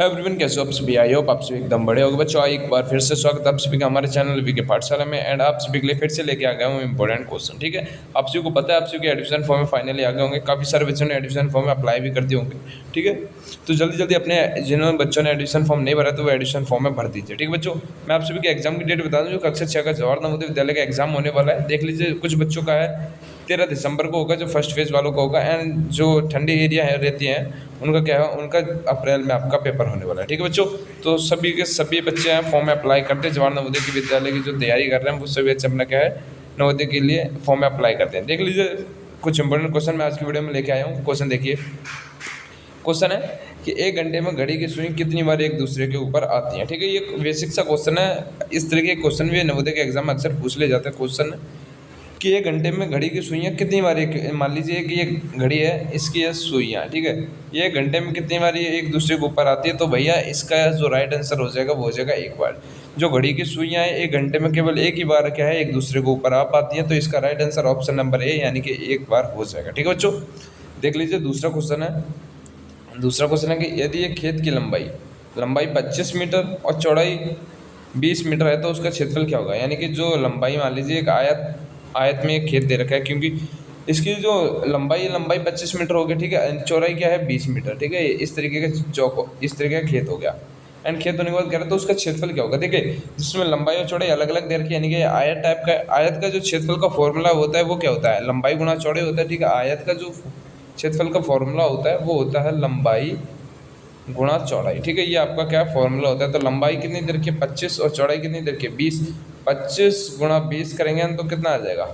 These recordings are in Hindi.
एवरीवन, कैसे हो आप सभी? आई होप आप सभी एकदम बड़े होगे बच्चों। एक बार फिर से स्वागत है आप सभी का हमारे चैनल वीके पाठशाला में। एंड आप सभी के लिए फिर से लेके आ गया हूँ इंपॉर्टेंट क्वेश्चन। ठीक है, आप सभी को पता है आप सभी के एडमिशन फॉर्म में फाइनली आ गए होंगे। काफ़ी सारे बच्चों ने एडमिशन फॉर्म में अप्लाई भी कर दिए होंगे। ठीक है, तो जल्दी जल्दी अपने जिन्होंने बच्चों ने एडमिशन फॉर्म नहीं भरा तो वो एडमिशन फॉर्म में भर दीजिए। ठीक है बच्चों, मैं आप सभी के एग्जाम की डेट बता दूँ। जो कक्षा 6 का जवाहर नवोदय विद्यालय का एग्जाम होने वाला है, देख लीजिए। कुछ बच्चों का है 13 दिसंबर को होगा, जो फर्स्ट फेज वालों का होगा। एंड जो ठंडी एरिया है रहती हैं उनका क्या है, उनका अप्रैल में आपका पेपर होने वाला है। ठीक है बच्चों, तो सभी के सभी बच्चे हैं फॉर्म में अप्लाई करते हैं। जवाहर नवोदय की विद्यालय की जो तैयारी कर रहे हैं वो सभी बच्चे अपना क्या है नवोदय के लिए फॉर्म में अप्लाई करते हैं। देख लीजिए, कुछ इंपॉर्टेंट क्वेश्चन मैं आज की वीडियो में लेके आया हूँ। क्वेश्चन देखिए। क्वेश्चन है कि 1 घंटे में घड़ी की सुई कितनी बार एक दूसरे के ऊपर आती है। ठीक है, ये बेसिक सा क्वेश्चन है। इस तरह के क्वेश्चन भी नवोदय के एग्जाम में अक्सर पूछ ले जाते हैं। क्वेश्चन कि 1 घंटे में घड़ी की सुइयाँ कितनी बार मान लीजिए कि ये घड़ी है, इसकी है सुइयाँ। ठीक है, ये 1 घंटे में कितनी बार ये एक दूसरे के ऊपर आती है, तो भैया इसका जो राइट आंसर हो जाएगा वो हो जाएगा 1 बार। जो घड़ी की सुइयाँ है 1 घंटे में केवल एक ही बार क्या है एक दूसरे के ऊपर आ पाती है, तो इसका right answer option number A यानी कि 1 बार हो जाएगा। ठीक है बच्चों, देख लीजिए दूसरा क्वेश्चन है। दूसरा क्वेश्चन है कि यदि एक खेत की लंबाई लंबाई 25 मीटर और चौड़ाई 20 मीटर है तो उसका क्षेत्रफल क्या होगा। यानी कि जो लंबाई, मान लीजिए एक आयत में एक खेत दे रखा है, क्योंकि इसकी जो लंबाई 25 मीटर हो गया। ठीक है, चौड़ाई क्या है 20 मीटर। ठीक है, इस तरीके का इस तरीके का खेत हो गया। एंड खेत होने के बाद कह रहे तो उसका क्षेत्रफल क्या होगा। देखिए, जिसमें लंबाई और चौड़ाई अलग अलग दे रखी है, यानी कि आयत टाइप का, आयत का जो क्षेत्रफल का फॉर्मूला होता है वो क्या होता है, लंबाई गुणा चौड़ाई होता है। ठीक है, आयत का जो क्षेत्रफल का फॉर्मूला होता है वो होता है लंबाई गुणा चौड़ाई। ठीक है, ये आपका क्या फॉर्मूला होता है। तो लंबाई कितनी दे रखी है 25 और चौड़ाई कितनी दे रखी है 20। 25 गुणा 20 करेंगे तो कितना आ जाएगा,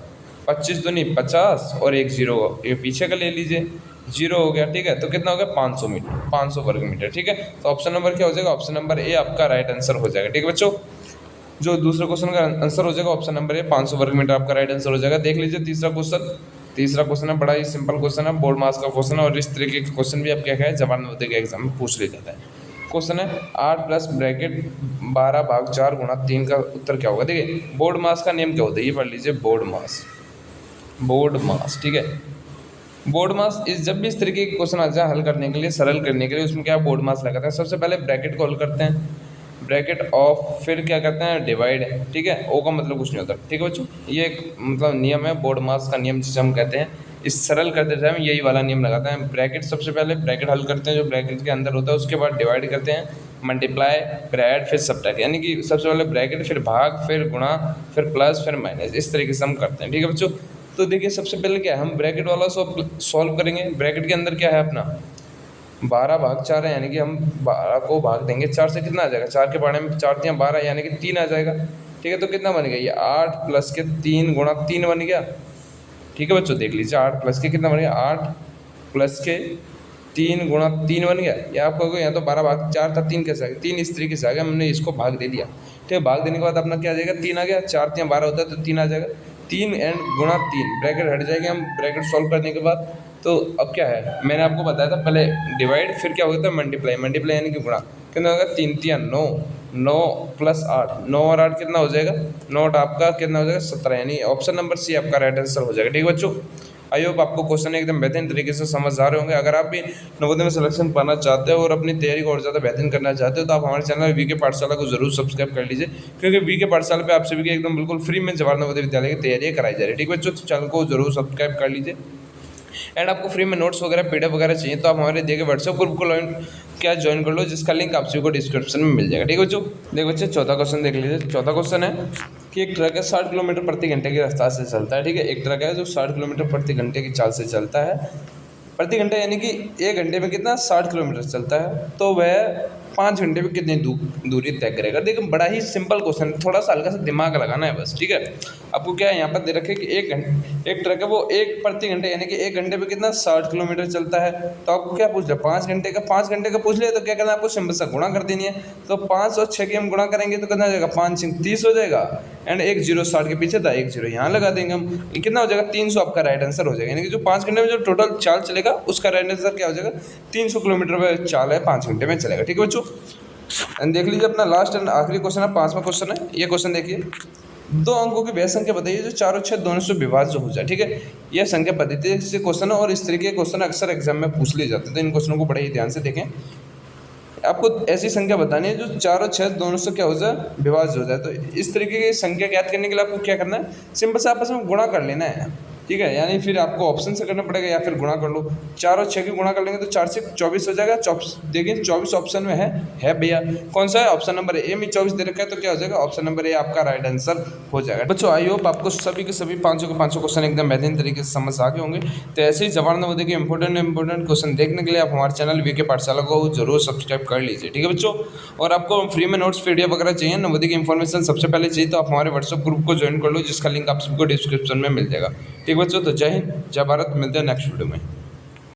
25 दूनी 50 और एक जीरो ये पीछे का ले लीजिए, जीरो हो गया। ठीक है, तो कितना हो गया 500 मीटर, 500 वर्ग मीटर। ठीक है, तो ऑप्शन नंबर क्या हो जाएगा, ऑप्शन नंबर ए आपका राइट आंसर हो जाएगा। ठीक है बच्चों, जो दूसरे क्वेश्चन का आंसर हो जाएगा ऑप्शन नंबर ए 500 वर्ग मीटर आपका राइट आंसर हो जाएगा। देख लीजिए तीसरा क्वेश्चन है, बड़ा ही सिंपल क्वेश्चन है, बोर्ड मास का क्वेश्चन है। और इस तरीके के क्वेश्चन भी आप क्या है जवाहर नवोदय के एग्जाम में पूछ ले जाता है। क्वेश्चन है 8 प्लस ब्रैकेट 12 भाग 4 गुणा 3 का उत्तर क्या होगा। देखिए, बोर्ड मास का नियम क्या होता है ये पढ़ लीजिए। बोर्ड मास ठीक है, बोर्ड मास इस जब भी इस तरीके के क्वेश्चन आ जाए हल करने के लिए, सरल करने के लिए, उसमें क्या बोर्ड मास लगाते हैं। सबसे पहले ब्रैकेट को हल करते हैं, ब्रैकेट ऑफ, फिर क्या करते हैं डिवाइड। ठीक है, ओ का मतलब कुछ नहीं होता। ठीक है बच्चों, ये एक मतलब नियम है बोर्ड मास का नियम जिसे हम कहते हैं। इस सरल करते टाइम यही वाला नियम लगाते हैं। ब्रैकेट सबसे पहले ब्रैकेट हल करते हैं जो ब्रैकेट के अंदर होता है, उसके बाद डिवाइड करते हैं, मल्टीप्लाई, फिर ऐड, फिर सब्ट्रैक्ट। यानी कि सबसे पहले ब्रैकेट, फिर भाग, फिर गुणा, फिर प्लस, फिर माइनस, इस तरीके से हम करते हैं। ठीक है बच्चों, तो देखिए सबसे पहले क्या है, हम ब्रैकेट वाला सॉल्व करेंगे। ब्रैकेट के अंदर क्या है अपना 12 भाग 4 है, यानी कि हम 12 को भाग देंगे 4 से, कितना आ जाएगा, 4 के बारे में 4 तियाँ 12 यानी कि 3 आ जाएगा। ठीक है, तो कितना बन गया ये 8 प्लस के 3 गुणा 3 बन गया। ठीक है बच्चों, देख लीजिए 8 प्लस के कितना बन गया, 8 प्लस के 3 गुणा 3 बन गया। या आप कहोगे यहाँ तो 12 भाग 4 था, 3 कैसे आ गया, 3 इस तरीके से आ गया, हमने इसको भाग दे दिया। ठीक है, भाग देने के बाद अपना क्या आ जाएगा 3 आ गया, 4 तियाँ 12 होता है तो 3 आ जाएगा। 3 एंड गुणा 3 ब्रैकेट हट जाएगी हम ब्रैकेट सॉल्व करने के बाद। तो अब क्या है, मैंने आपको बताया था पहले डिवाइड, फिर क्या होता है मल्टीप्लाई यानी कि गुणा। कितना होगा 3 तियाँ 9, 9 प्लस 8, 9 और 8 कितना हो जाएगा, 9 आपका कितना हो जाएगा 17, यानी ऑप्शन नंबर सी आपका राइट आंसर हो जाएगा। ठीक है बच्चों, आई होप आपको क्वेश्चन एकदम बेहतरीन तरीके से समझ आ रहे होंगे। अगर आप भी नवोदय में सिलेक्शन पाना चाहते हो और अपनी तैयारी को और ज़्यादा बेहतरीन करना चाहते हो तो आप हमारे चैनल वीके पाठशाला को जरूर सब्सक्राइब कर लीजिए, क्योंकि वीके पाठशाला पे आप सभी की एकदम बिल्कुल फ्री में जवाहर नवोदय विद्यालय की तैयारी कराई जा रही है। ठीक है बच्चों, चैनल को जरूर सब्सक्राइब कर लीजिए। एंड आपको फ्री में नोट्स वगैरह पीडीएफ वगैरह चाहिए तो आप हमारे दिए गए व्हाट्सएप ग्रुप को ज्वाइन कर लो, जिसका लिंक आप सभी को डिस्क्रिप्शन में मिल जाएगा। ठीक है बच्चों, देखो बच्चे चौथा क्वेश्चन देख लीजिए। चौथा क्वेश्चन है कि एक ट्रक है 60 किलोमीटर प्रति घंटे की रफ्तार से चलता है। ठीक है, एक ट्रक है जो 60 किलोमीटर प्रति घंटे की चाल से चलता है प्रति घंटे, यानी कि 1 घंटे में कितना 60 किलोमीटर चलता है, तो वह 5 घंटे में कितनी दूरी तय करेगा। देखिए बड़ा ही सिंपल क्वेश्चन, थोड़ा सा हल्का सा दिमाग लगाना है बस। ठीक है, आपको क्या है यहाँ पर दे रखे कि एक ट्रक है वो 1 प्रति घंटे यानी कि 1 घंटे में कितना 60 किलोमीटर चलता है। तो आपको क्या पूछ लिया 5 घंटे का पूछ लिया, तो क्या करना है आपको सिंपल सा गुणा कर देनी है। तो 5 और 6 की हम गुणा करेंगे तो कितना हो जाएगा, 5 6 30 हो जाएगा। एंड एक जीरो 60 के पीछे था, एक जीरो यहाँ लगा देंगे हम, कितना हो जाएगा 300 आपका राइट आंसर हो जाएगा। यानी कि जो 5 घंटे में जो टोटल चाल चलेगा उसका राइट आंसर क्या हो जाएगा, 300 किलोमीटर में चाल है 5 घंटे में चलेगा। ठीक है बच्चों, एंड देख लीजिए अपना लास्ट एंड आखिरी क्वेश्चन है, 5वां क्वेश्चन है। ये क्वेश्चन देखिए, 2 अंकों की वह संख्या बताइए जो चारों छेद दोनों से विभाज्य हो जाए। ठीक है, यह संख्या पद्धति से क्वेश्चन है और इस तरीके के क्वेश्चन अक्सर एग्जाम में पूछ लिए जाते हैं, तो इन क्वेश्चनों को बड़े ही ध्यान से देखें। आपको ऐसी संख्या बतानी है जो 4 और 6 दोनों से क्या हो जाए, विभाज्य हो जाए। तो इस तरीके की संख्या ज्ञात करने के लिए आपको क्या करना है, सिंपल से आपस में गुणा कर लेना है, ठीक है। यानी फिर आपको ऑप्शन से करना पड़ेगा या फिर गुणा कर लो। 4 और 6 की गुणा कर लेंगे तो 4 से 24 हो जाएगा। 24 देखिए 24 ऑप्शन में है भैया, कौन सा है, ऑप्शन नंबर ए में 24 दे रखा है, तो क्या हो जाएगा, ऑप्शन नंबर ए आपका राइट आंसर हो जाएगा। बच्चों आई होप आपको सभी के सभी पांचों के पांचों क्वेश्चन एकदम बेहतरीन तरीके से समझ आ गए होंगे। तो ऐसे ही जवाहर नवोदय के इंपॉर्टेंट क्वेश्चन देखने के लिए आप हमारे चैनल वीके पाठशाला को जरूर सब्सक्राइब कर लीजिए, ठीक है बच्चों। और आपको फ्री में नोट्स पीडीएफ वगैरह चाहिए, नवोदय की इन्फॉर्मेशन सबसे पहले चाहिए, तो आप हमारे व्हाट्सएप ग्रुप को ज्वाइन कर लो, जिसका लिंक आप सबको डिस्क्रिप्शन में मिल जाएगा, ठीक बच्चों। तो जय हिंद, जय भारत, मिलते हैं नेक्स्ट वीडियो में।